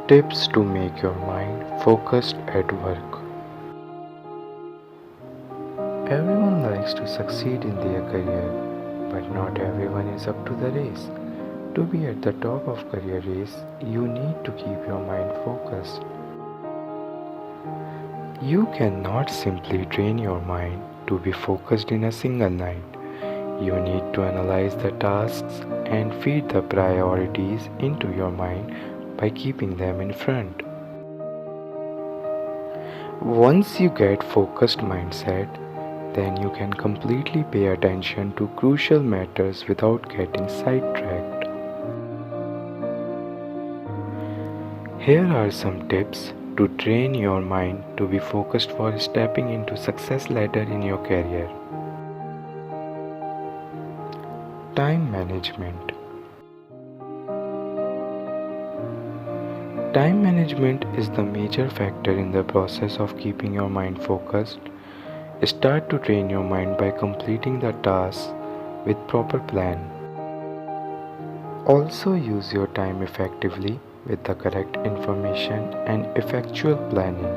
Tips to make your mind focused at work. Everyone likes to succeed in their career, but not everyone is up to the race. To be at the top of career race, you need to keep your mind focused. You cannot simply train your mind to be focused in a single night. You need to analyze the tasks and feed the priorities into your mind by keeping them in front. Once you get focused mindset, then you can completely pay attention to crucial matters without getting sidetracked. Here are some tips to train your mind to be focused for stepping into success ladder in your career. Time management. Time management is the major factor in the process of keeping your mind focused. Start to train your mind by completing the tasks with proper plan. Also use your time effectively with the correct information and effectual planning.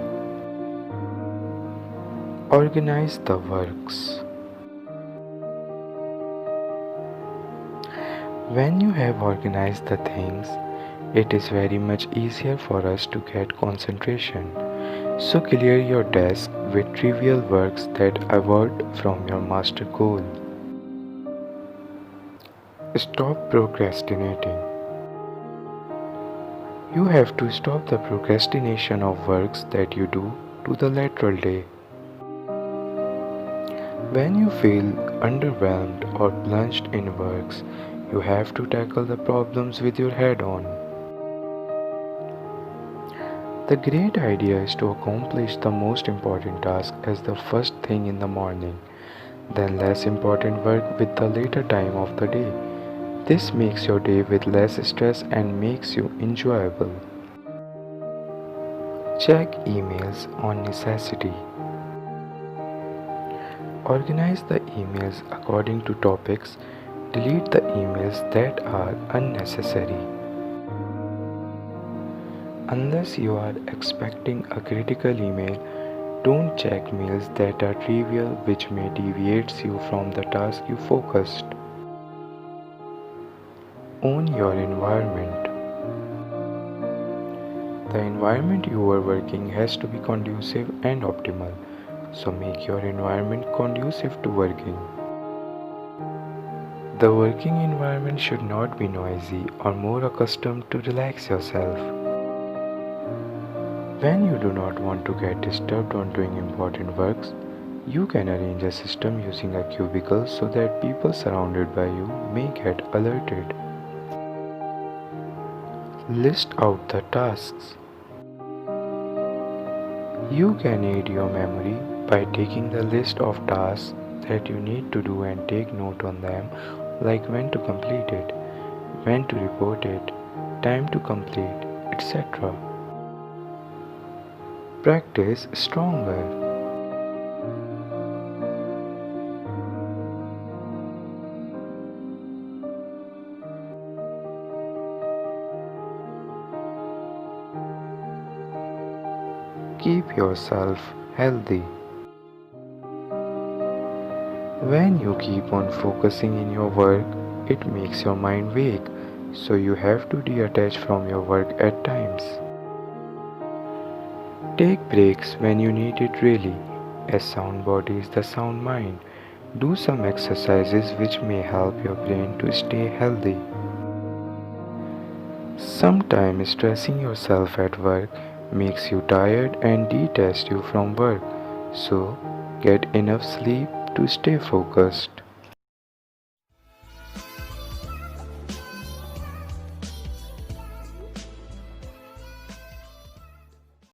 Organize the works. When you have organized the things, it is very much easier for us to get concentration. So clear your desk with trivial works that avert from your master goal. Stop procrastinating. You have to stop the procrastination of works that you do to the lateral day. When you feel underwhelmed or plunged in works, you have to tackle the problems with your head on. The great idea is to accomplish the most important task as the first thing in the morning, then less important work with the later time of the day. This makes your day with less stress and makes you enjoyable. Check emails on necessity. Organize the emails according to topics. Delete the emails that are unnecessary. Unless you are expecting a critical email, don't check mails that are trivial which may deviate you from the task you focused. Own your environment. The environment you are working has to be conducive and optimal, so make your environment conducive to working. The working environment should not be noisy or more accustomed to relax yourself. When you do not want to get disturbed on doing important works, you can arrange a system using a cubicle so that people surrounded by you may get alerted. List out the tasks. You can aid your memory by taking the list of tasks that you need to do and take note on them, like when to complete it, when to report it, time to complete, etc. Practice stronger. Keep yourself healthy. When you keep on focusing in your work, it makes your mind vague, so you have to detach from your work at times. Take breaks when you need it really. A sound body is the sound mind. Do some exercises which may help your brain to stay healthy. Sometimes stressing yourself at work makes you tired and detaches you from work, so get enough sleep to stay focused.